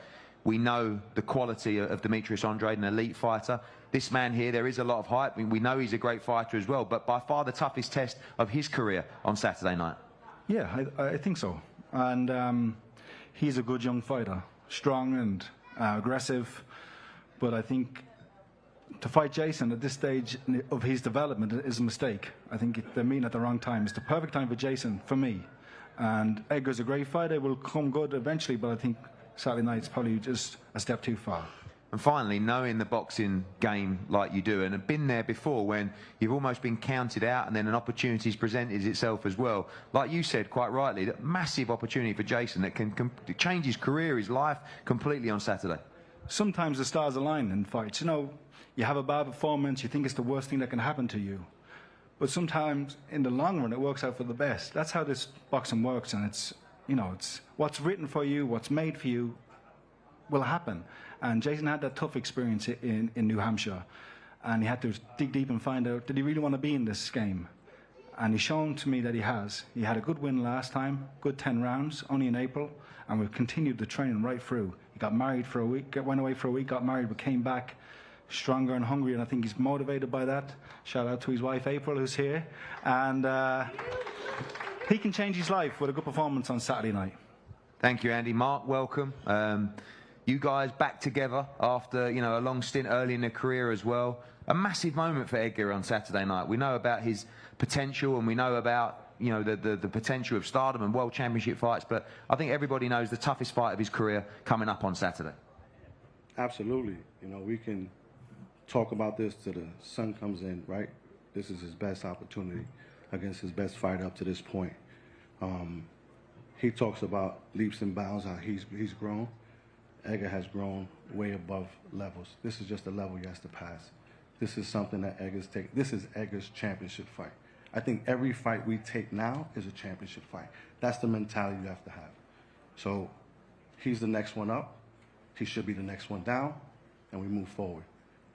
[SPEAKER 2] We know the quality of Demetrius Andrade, an elite fighter. This man here, there is a lot of hype. We know he's a great fighter as well, but by far the toughest test of his career on Saturday night. Yeah,
[SPEAKER 14] I think so. And he's a good young fighter, strong and aggressive. But I think to fight Jason at this stage of his development is a mistake. I think they're meeting at the wrong time. It's the perfect time for Jason, for me. And Edgar's a great fighter, will come good eventually, but I think Saturday night's probably just a step too far.
[SPEAKER 2] And finally, knowing the boxing game like you do, and have been there before when you've almost been counted out and then an opportunity's presented itself as well. Like you said quite rightly, that massive opportunity for Jason that can change his career, his life completely on Saturday.
[SPEAKER 14] Sometimes the stars align in fights. You know, you have a bad performance, you think it's the worst thing that can happen to you. But sometimes in the long run, it works out for the best. That's how this boxing works, and it's what's written for you, what's made for you will happen. And Jason had that tough experience in New Hampshire, and he had to dig deep and find out, did he really want to be in this game? And he's shown to me that he has. He had a good win last time, good 10 rounds, only in April, and we've continued the training right through. He got married for a week, went away for a week, got married, but came back stronger and hungrier, and I think he's motivated by that. Shout out to his wife, April, who's here. And he can change his life with a good performance on Saturday night.
[SPEAKER 2] Thank you, Andy. Mark, welcome. You guys back together after a long stint early in their career as well. A massive moment for Edgar on Saturday night. We know about his potential, and we know about the potential of stardom and world championship fights, but I think everybody knows the toughest fight of his career coming up on Saturday.
[SPEAKER 15] Absolutely. We can talk about this till the sun comes in, right? This is his best opportunity against his best fighter up to this point. He talks about leaps and bounds, how he's grown. Edgar has grown way above levels. This is just a level he has to pass. This is something that Edgar's taking. This is Edgar's championship fight. I think every fight we take now is a championship fight. That's the mentality you have to have. So he's the next one up. He should be the next one down, and we move forward.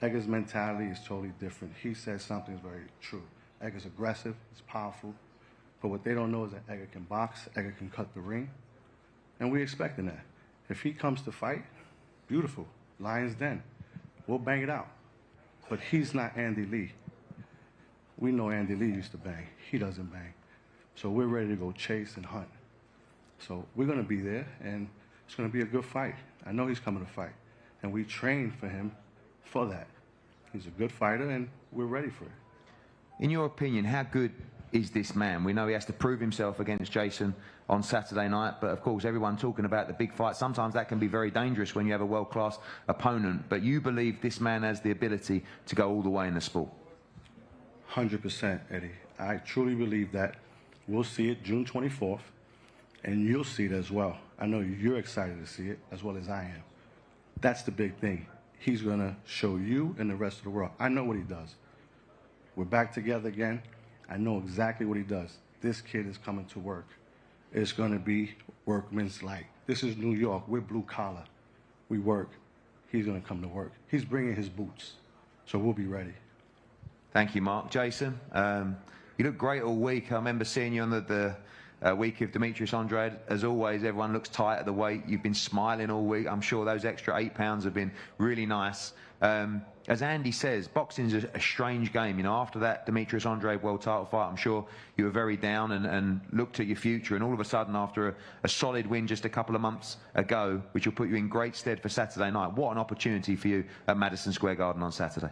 [SPEAKER 15] Edgar's mentality is totally different. He says something is very true. Edgar's aggressive, he's powerful, but what they don't know is that Edgar can box, Edgar can cut the ring, and we're expecting that. If he comes to fight, beautiful. Lions Den. We'll bang it out. But he's not Andy Lee. We know Andy Lee used to bang. He doesn't bang. So we're ready to go chase and hunt. So we're going to be there, and it's going to be a good fight. I know he's coming to fight. And we trained for him for that. He's a good fighter, and we're ready for it.
[SPEAKER 2] In your opinion, how good is this man? We know he has to prove himself against Jason on Saturday night, but of course everyone talking about the big fight, sometimes that can be very dangerous when you have a world-class opponent. But you believe this man has the ability to go all the way in the sport?
[SPEAKER 15] 100%, Eddie. I truly believe that. We'll see it June 24th, and you'll see it as well. I know you're excited to see it as well as I am. That's the big thing. He's going to show you and the rest of the world. I know what he does. We're back together again. I know exactly what he does. This kid is coming to work. It's going to be workman's like. This is New York. We're blue collar. We work. He's going to come to work. He's bringing his boots. So we'll be ready.
[SPEAKER 2] Thank you, Mark. Jason, you look great all week. I remember seeing you on the week of Demetrius Andrade. As always, everyone looks tight at the weight. You've been smiling all week. I'm sure those extra 8 pounds have been really nice. As Andy says, boxing's a strange game. You know, after that Demetrius Andrade world title fight, I'm sure you were very down and looked at your future. And all of a sudden, after a solid win just a couple of months ago, which will put you in great stead for Saturday night, what an opportunity for you at Madison Square Garden on Saturday.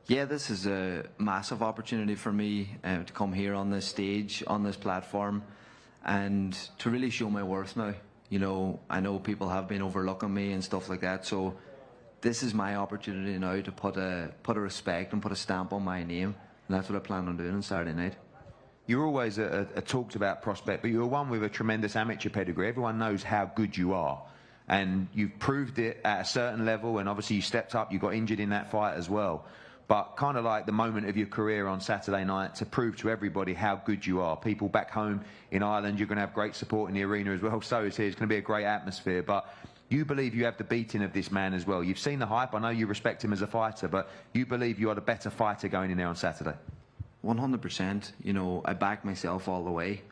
[SPEAKER 16] Yeah, this is a massive opportunity for me to come here on this stage, on this platform, and to really show my worth now. You know, I know people have been overlooking me and stuff like that, so this is my opportunity now to put a respect and put a stamp on my name, and that's what I plan on doing on Saturday night.
[SPEAKER 2] You're always a talked about prospect, but you're one with a tremendous amateur pedigree. Everyone knows how good you are, and you've proved it at a certain level, and obviously you stepped up, you got injured in that fight as well. But kind of like the moment of your career on Saturday night to prove to everybody how good you are. People back home in Ireland, you're going to have great support in the arena as well. So is here. It's going to be a great atmosphere. But you believe you have the beating of this man as well. You've seen the hype. I know you respect him as a fighter, but you believe you are the better fighter going in there on Saturday.
[SPEAKER 16] 100%. You know, I back myself all the way.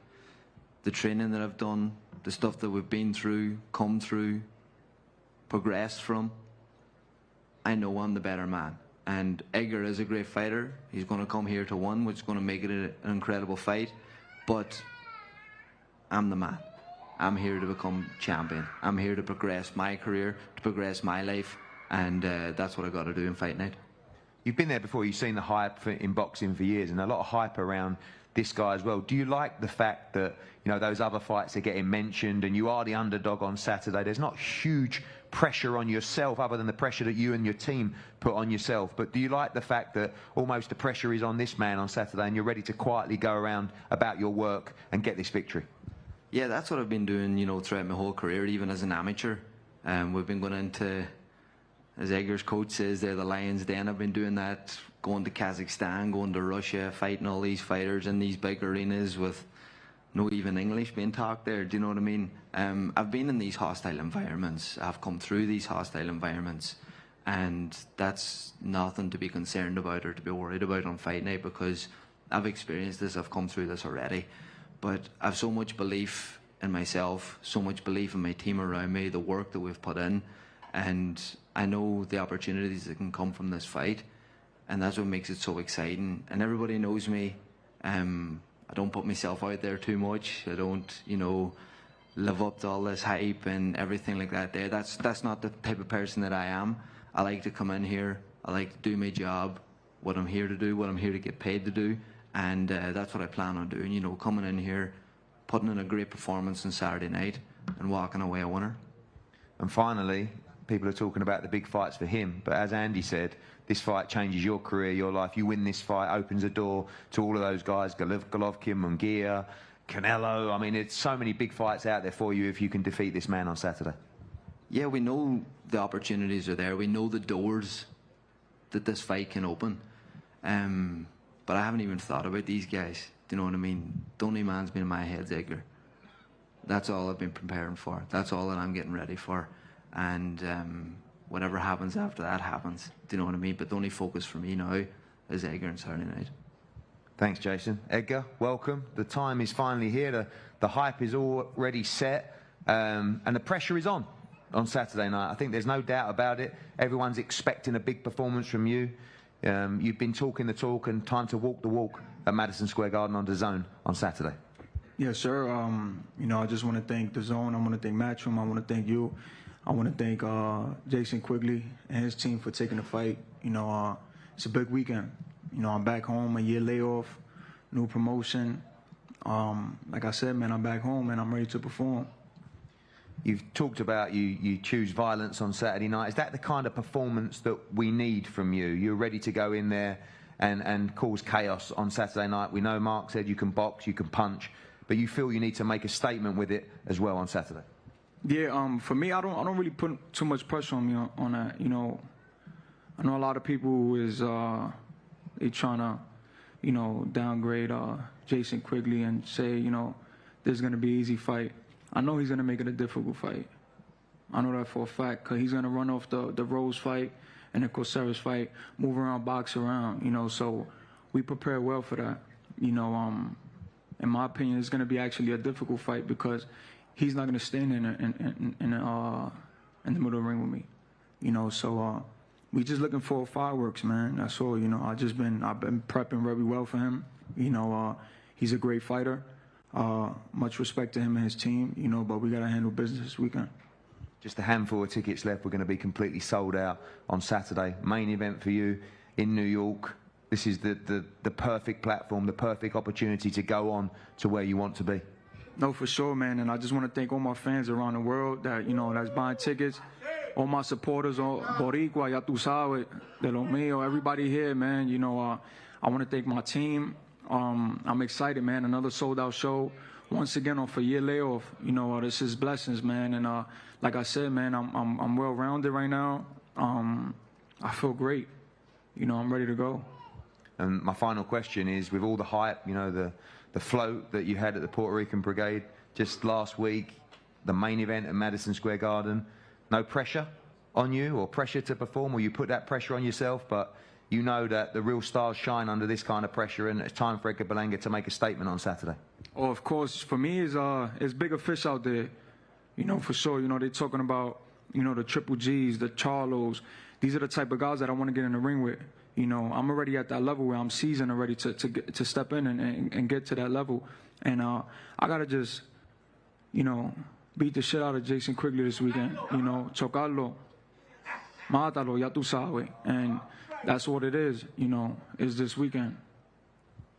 [SPEAKER 16] The training that I've done, the stuff that we've been through, come through, progressed from, I know I'm the better man. And Edgar is a great fighter. He's going to come here to win, which is going to make it an incredible fight. But I'm the man. I'm here to become champion. I'm here to progress my career, to progress my life, and that's what I got to do in fight night.
[SPEAKER 2] You've been there before. You've seen the hype in boxing for years, and a lot of hype around this guy as well. Do you like the fact that, you know, those other fights are getting mentioned and you are the underdog on Saturday? There's not huge pressure on yourself other than the pressure that you and your team put on yourself. But do you like the fact that almost the pressure is on this man on Saturday and you're ready to quietly go around about your work and get this victory?
[SPEAKER 16] Yeah, that's what I've been doing, you know, throughout my whole career, even as an amateur. We've been going into, as Edgar's coach says, they're the Lions Den. I've been doing that, going to Kazakhstan, going to Russia, fighting all these fighters in these big arenas with no even English being talked there. Do you know what I mean? I've been in these hostile environments. I've come through these hostile environments, and that's nothing to be concerned about or to be worried about on fight night, because I've experienced this. I've come through this already. But I've so much belief in myself, so much belief in my team around me, the work that we've put in, and I know the opportunities that can come from this fight, and that's what makes it so exciting. And everybody knows me. I don't put myself out there too much. I don't, you know, live up to all this hype and everything like that there. That's not the type of person that I am. I like to come in here. I like to do my job, what I'm here to do, what I'm here to get paid to do. And that's what I plan on doing, you know, coming in here, putting in a great performance on Saturday night and walking away a winner.
[SPEAKER 2] And finally, people are talking about the big fights for him, but as Andy said, this fight changes your career, your life. You win this fight, opens a door to all of those guys, Golovkin, Munguia, Canelo. I mean, it's so many big fights out there for you if you can defeat this man on Saturday.
[SPEAKER 16] Yeah, we know the opportunities are there. We know the doors that this fight can open. But I haven't even thought about these guys. Do you know what I mean? The only man's been in my head's Edgar. That's all I've been preparing for. That's all that I'm getting ready for. And whatever happens after that happens. Do you know what I mean? But the only focus for me now is Edgar and Saturday night.
[SPEAKER 2] Thanks, Jason. Edgar, welcome. The time is finally here. The hype is already set, and the pressure is on. on Saturday night. I think there's no doubt about it. Everyone's expecting a big performance from you. You've been talking the talk and time to walk the walk at Madison Square Garden on DAZN on Saturday.
[SPEAKER 17] Yes, sir. You know, I just want to thank DAZN. I want to thank Matchroom. I want to thank you. I want to thank Jason Quigley and his team for taking the fight. You know, it's a big weekend. You know, I'm back home, a year layoff, new promotion. Like I said, man, I'm back home and I'm ready to perform.
[SPEAKER 2] You've talked about you choose violence on Saturday night. Is that the kind of performance that we need from you? You're ready to go in there and cause chaos on Saturday night. We know Mark said you can box, you can punch, but you feel you need to make a statement with it as well on Saturday.
[SPEAKER 17] Yeah, for me, I don't really put too much pressure on me on that. You know, I know a lot of people is they trying to, you know, downgrade Jason Quigley and say, you know, this is gonna be an easy fight. I know he's gonna make it a difficult fight. I know that for a fact, cause he's gonna run off the Rose fight and the Corceras fight, move around, box around, you know. So we prepare well for that. You know, in my opinion, it's gonna be actually a difficult fight because he's not gonna stand in the middle of the ring with me. You know, so we just looking for fireworks, man. That's all. You know, I've been prepping very well for him. You know, he's a great fighter. Much respect to him and his team, you know, but we got to handle business this weekend.
[SPEAKER 2] Just a handful of tickets left. We're going to be completely sold out on Saturday. Main event for you in New York. This is the perfect platform, the perfect opportunity to go on to where you want to be.
[SPEAKER 17] No, for sure, man. And I just want to thank all my fans around the world that, you know, that's buying tickets. All my supporters, all Boricua, ya tu sabes, de lo mío, everybody here, man. You know, I want to thank my team. I'm excited, man. Another sold-out show. Once again, off a year layoff. You know, this is blessings, man. And like I said, man, I'm well-rounded right now. I feel great. You know, I'm ready to go.
[SPEAKER 2] And my final question is, with all the hype, you know, the float that you had at the Puerto Rican Brigade just last week, the main event at Madison Square Garden, no pressure on you or pressure to perform, or you put that pressure on yourself, but you know that the real stars shine under this kind of pressure, and it's time for Edgar Berlanga to make a statement on Saturday.
[SPEAKER 17] Oh, of course. For me, it's bigger fish out there. You know, for sure. You know, they're talking about, you know, the Triple Gs, the Charlos. These are the type of guys that I want to get in the ring with. You know, I'm already at that level where I'm seasoned already to step in and get to that level. And I got to just, you know, beat the shit out of Jason Quigley this weekend. You know, chocarlo, mátalo, ya tu sabes. And that's what it is, you know, is this weekend.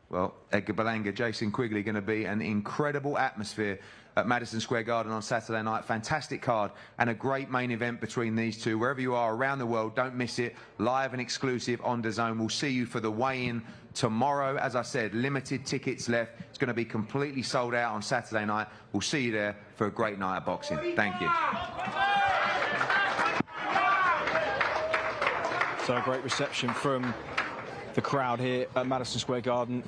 [SPEAKER 2] Well, Edgar Berlanga, Jason Quigley, going to be an incredible atmosphere at Madison Square Garden on Saturday night. Fantastic card and a great main event between these two. Wherever you are around the world, don't miss it. Live and exclusive on DAZN. We'll see you for the weigh-in tomorrow. As I said, limited tickets left. It's going to be completely sold out on Saturday night. We'll see you there for a great night of boxing. Thank you.
[SPEAKER 1] So a great reception from the crowd here at Madison Square Garden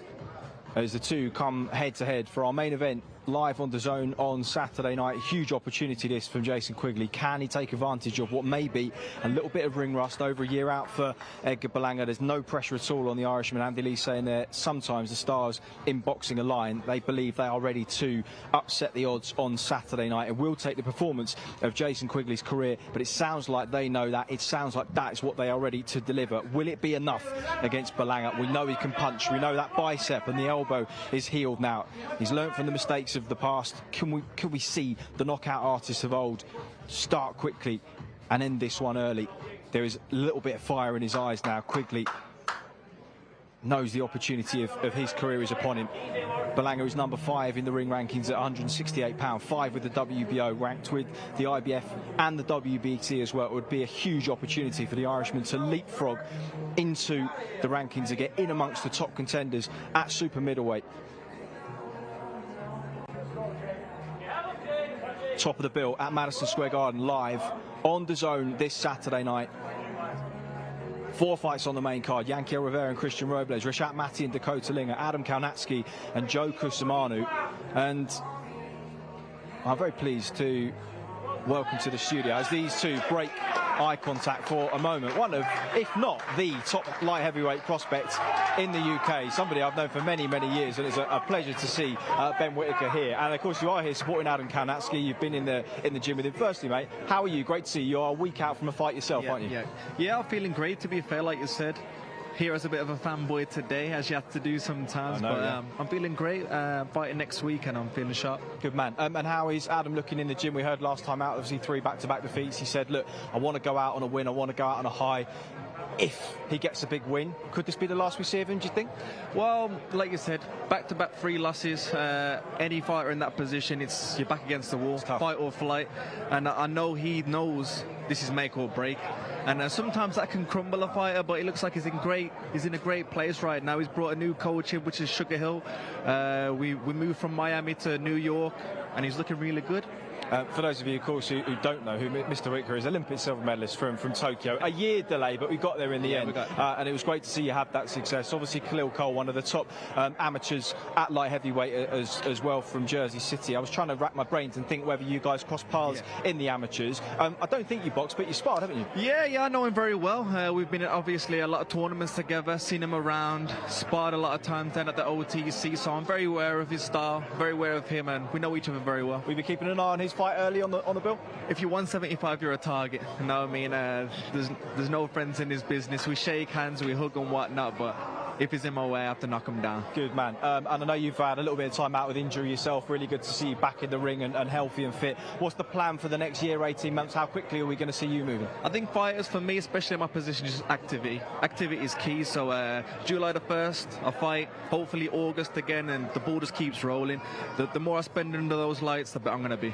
[SPEAKER 1] as the two come head-to-head for our main event live on DAZN on Saturday night. Huge opportunity this from Jason Quigley. Can he take advantage of what may be a little bit of ring rust? Over a year out for Edgar Berlanga. There's no pressure at all on the Irishman. Andy Lee saying there sometimes the stars in boxing align. They believe they are ready to upset the odds on Saturday night. It will take the performance of Jason Quigley's career, but it sounds like they know that. It sounds like that's what they are ready to deliver. Will it be enough against Berlanga? We know he can punch. We know that bicep and the elbow is healed now. He's learned from the mistakes of the past. Can we see the knockout artists of old start quickly and end this one early? There is a little bit of fire in his eyes now. Quigley knows the opportunity of his career is upon him. Berlanga is number 5 in the ring rankings at 168 pounds, 5 with the WBO, ranked with the IBF and the WBT as well. It would be a huge opportunity for the Irishman to leapfrog into the rankings again, in amongst the top contenders at super middleweight. Top of the bill at Madison Square Garden, live on DAZN this Saturday night. 4 fights on the main card: Yankiel Rivera and Christian Robles, Rishat Mati and Dakota Linger, Adam Kalnatsky and Joe Kusamanu. And I'm very pleased to welcome to the studio, as these two break eye contact for a moment. One of, if not the top light heavyweight prospect in the UK. Somebody I've known for many, many years, and it's a pleasure to see Ben Whittaker here. And of course, you are here supporting Adam Karnatsky. You've been in the gym with him. Firstly, mate, how are you? Great to see you. You're a week out from a fight yourself, aren't you?
[SPEAKER 18] Yeah, I'm feeling great, to be fair, like you said. Here as a bit of a fanboy today, as you have to do sometimes. I'm feeling great. Fighting next week, and I'm feeling sharp.
[SPEAKER 1] Good man. And how is Adam looking in the gym? We heard last time out, obviously 3 back-to-back defeats. He said, look, I want to go out on a win. I want to go out on a high. If he gets a big win, could this be the last we see of him, do you think?
[SPEAKER 18] Well, like you said, back-to-back 3 losses. Any fighter in that position, you're back against the wall, fight or flight. And I know he knows this is make or break. And sometimes that can crumble a fighter, but it looks like he's in a great place right now. He's brought a new coach in, which is Sugar Hill. We moved from Miami to New York, and he's looking really good.
[SPEAKER 1] For those of you, of course, who don't know who Mr. Whittaker is, Olympic silver medalist from Tokyo. A year delay, but we got there in the end. And it was great to see you have that success. Obviously, Khalil Cole, one of the top amateurs at light heavyweight as well from Jersey City. I was trying to rack my brains and think whether you guys crossed paths in the amateurs. I don't think you boxed, but you sparred, haven't you?
[SPEAKER 18] Yeah, I know him very well. We've been at, obviously, a lot of tournaments together, seen him around, sparred a lot of times then at the OTC, so I'm very aware of his style, very aware of him, and we know each other very well.
[SPEAKER 1] We'll be keeping an eye on his fight early on the bill?
[SPEAKER 18] If you're 175, you're a target. You know what I mean? There's no friends in this business. We shake hands, we hug and whatnot, but if he's in my way, I have to knock him down.
[SPEAKER 1] Good man. And I know you've had a little bit of time out with injury yourself. Really good to see you back in the ring and healthy and fit. What's the plan for the next year, 18 months? How quickly are we going to see you moving?
[SPEAKER 18] I think fighters, for me, especially in my position, is activity. Activity is key. So July the 1st, I fight. Hopefully August again, and the ball just keeps rolling. The more I spend under those lights, the better I'm going to be.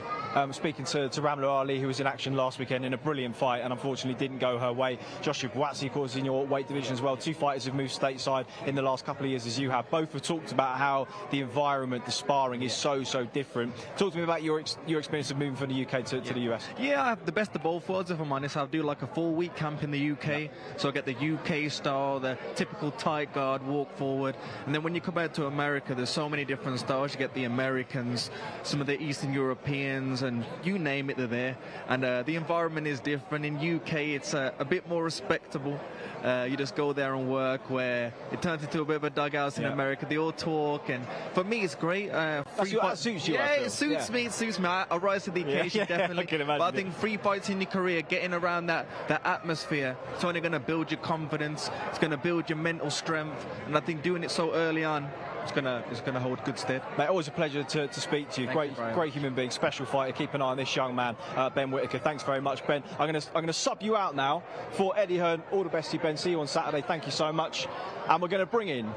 [SPEAKER 1] Speaking to Ramla Ali, who was in action last weekend in a brilliant fight and unfortunately didn't go her way. Joshua Buatsi, of course, in your weight division as well. 2 fighters have moved stateside in the last couple of years, as you have. Both have talked about how the environment, the sparring is so different. Talk to me about your experience of moving from the UK to the US.
[SPEAKER 18] Yeah, I have the best of both worlds, if I'm honest. I'll do like a 4-week camp in the UK, so I get the UK style, the typical tight guard, walk forward. And then when you come out to America, there's so many different styles. You get the Americans, some of the Eastern Europeans, and you name it, they're there. And the environment is different. In UK, it's a bit more respectable. You just go there and work, where it turns into a bit of a dugout in America. They all talk, and for me, it's great.
[SPEAKER 1] That suits you,
[SPEAKER 18] yeah, it suits me. It suits me. I rise to the occasion, definitely.
[SPEAKER 1] I can imagine.
[SPEAKER 18] But I think 3 fights in your career, getting around that atmosphere, it's only going to build your confidence. It's going to build your mental strength, and I think doing it so early on, it's gonna hold good stead.
[SPEAKER 1] Mate, always a pleasure to speak to you. Great human being, special fighter. Keep an eye on this young man, Ben Whittaker. Thanks very much, Ben. I'm gonna sub you out now for Eddie Hearn. All the best to you, Ben. See you on Saturday. Thank you so much. And we're going to bring in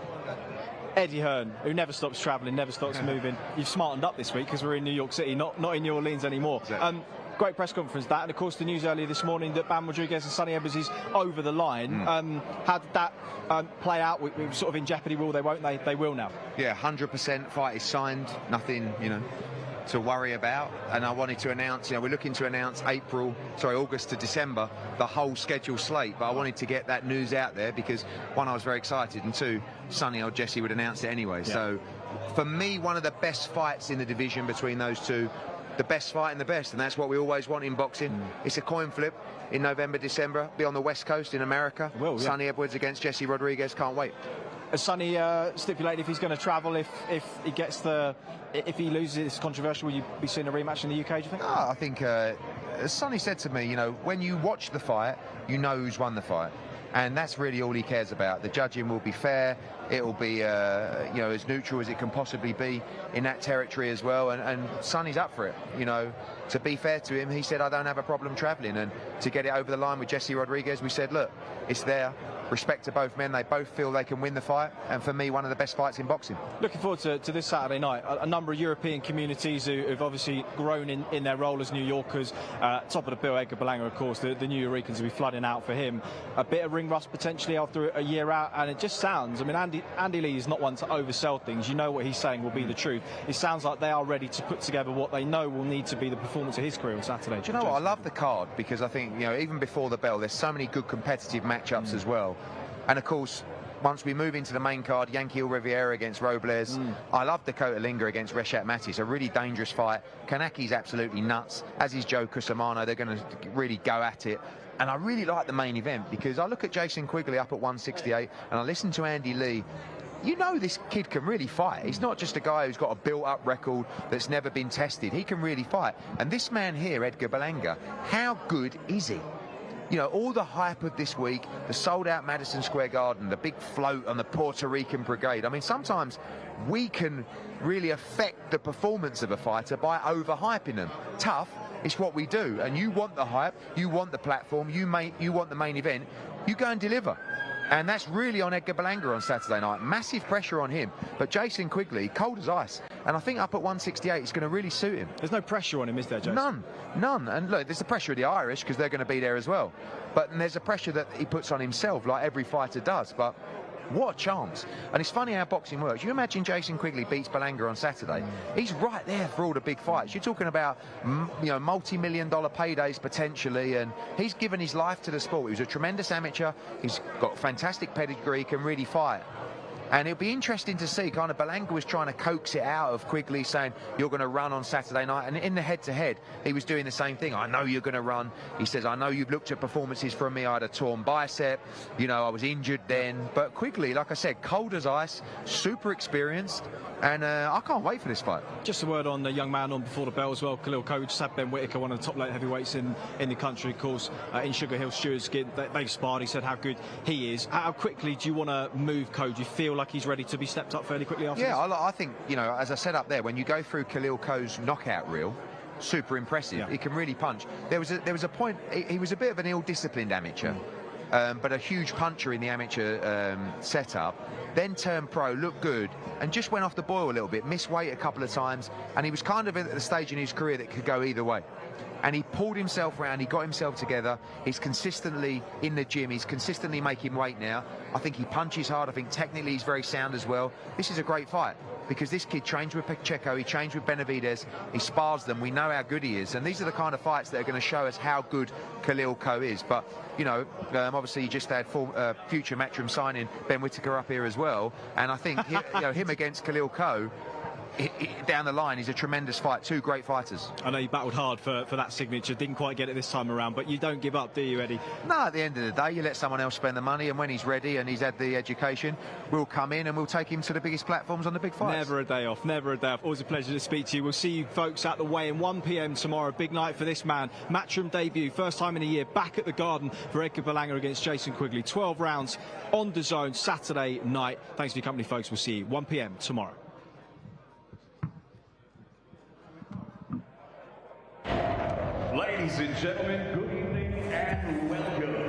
[SPEAKER 1] Eddie Hearn, who never stops travelling, never stops moving. You've smartened up this week because we're in New York City, not in New Orleans anymore. Exactly. Great press conference, that, and of course the news earlier this morning that Bam Rodriguez and Sonny Edwards is over the line. How did that play out? We were sort of in jeopardy. Will they? Won't they? They will now.
[SPEAKER 2] Yeah, 100% fight is signed. Nothing, to worry about. And I wanted to announce, we're looking to announce August to December, the whole schedule slate. But I wanted to get that news out there because, 1, I was very excited, and 2, Sonny or Jesse would announce it anyway. Yeah. So, for me, one of the best fights in the division between those two. The best fight and the best, and that's what we always want in boxing. It's a coin flip in November, December. Be on the West Coast in America. Sonny Edwards against Jesse Rodriguez. Can't wait.
[SPEAKER 1] Has Sonny stipulated if he's going to travel if if he loses? It's controversial. Will you be seeing a rematch in the UK? Do you think?
[SPEAKER 2] No, I think as Sonny said to me, when you watch the fight, you know who's won the fight. And that's really all he cares about. The judging will be fair. It will be, as neutral as it can possibly be in that territory as well. And Sonny's up for it. To be fair to him, he said, I don't have a problem travelling. And to get it over the line with Jesse Rodriguez, we said, look, it's there. Respect to both men. They both feel they can win the fight. And for me, one of the best fights in boxing.
[SPEAKER 1] Looking forward to this Saturday night. A number of European communities who've obviously grown in their role as New Yorkers. Top of the bill, Edgar Berlanga, of course. The New Yorkers will be flooding out for him. A bit of ring rust potentially after a year out. And it just sounds, Andy Lee is not one to oversell things. You know what he's saying will be the truth. It sounds like they are ready to put together what they know will need to be the performance of his career on Saturday.
[SPEAKER 2] Do you know what? I love the card because I think, even before the bell, there's so many good competitive matchups as well. And of course, once we move into the main card, Yankee Riviera against Robles. I love Dakota Linger against Reshat Matis. A really dangerous fight. Kanaki's absolutely nuts, as is Joe Cusimano. They're going to really go at it. And I really like the main event because I look at Jason Quigley up at 168 and I listen to Andy Lee. You know this kid can really fight. He's not just a guy who's got a built-up record that's never been tested. He can really fight. And this man here, Edgar Berlanga, how good is he? You know, all the hype of this week, the sold-out Madison Square Garden, the big float on the Puerto Rican Brigade. I mean, sometimes we can really affect the performance of a fighter by overhyping them. Tough, it's what we do. And you want the hype, you want the platform, you want the main event, you go and deliver. And that's really on Edgar Berlanga on Saturday night. Massive pressure on him. But Jason Quigley, cold as ice. And I think up at 168, it's going to really suit him.
[SPEAKER 1] There's no pressure on him, is there, Jason?
[SPEAKER 2] None. And look, there's the pressure of the Irish because they're going to be there as well. But there's a pressure that he puts on himself, like every fighter does. But what a chance. And it's funny how boxing works. You imagine Jason Quigley beats Berlanga on Saturday. He's right there for all the big fights. You're talking about, you know, multi-million-dollar paydays potentially, and he's given his life to the sport. He was a tremendous amateur. He's got fantastic pedigree, can really fight. And it'll be interesting to see, kind of, Berlanga was trying to coax it out of Quigley, saying, you're going to run on Saturday night. And in the head-to-head, he was doing the same thing. I know you're going to run. He says, I know you've looked at performances from me. I had a torn bicep. You know, I was injured then. But Quigley, like I said, cold as ice, super experienced. And I can't wait for this fight.
[SPEAKER 1] Just a word on the young man on before the bell as well, Khalil Coe. Just had Ben Whittaker, one of the top light heavyweights in the country, of course, in Sugar Hill. Stewart's they've sparred. He said how good he is. How quickly do you want to move Coe? Do you feel like he's ready to be stepped up fairly quickly after this?
[SPEAKER 2] I think, you know, as I said up there, when you go through Khalil Coe's knockout reel, super impressive. Yeah. He can really punch. There was a point, he was a bit of an ill-disciplined amateur. But a huge puncher in the amateur setup, then turned pro, looked good, and just went off the boil a little bit, missed weight a couple of times, and he was kind of at the stage in his career that could go either way. And he pulled himself around, he got himself together, he's consistently in the gym, he's consistently making weight now. I think he punches hard, I think technically he's very sound as well. This is a great fight, because this kid trains with Pacheco, he trains with Benavidez, he spars them, we know how good he is, and these are the kind of fights that are going to show us how good Khalil Coe is. But, you know, obviously you just had future Matchroom signing Ben Whittaker up here as well, and I think him against Khalil Coe, down the line, he's a tremendous fight. Two great fighters.
[SPEAKER 1] I know you battled hard for that signature, didn't quite get it this time around, but you don't give up, do you, Eddie?
[SPEAKER 2] No, at the end of the day, you let someone else spend the money, and when he's ready and he's had the education, we'll come in and we'll take him to the biggest platforms on the big fights.
[SPEAKER 1] Never a day off, never a day off. Always a pleasure to speak to you. We'll see you folks at the weigh-in 1 p.m. tomorrow. Big night for this man. Matchroom debut, first time in a year, back at the Garden for Edgar Berlanga against Jason Quigley. 12 rounds on DAZN Saturday night. Thanks for your company, folks. We'll see you 1 p.m. tomorrow.
[SPEAKER 19] Ladies and gentlemen, good evening and welcome.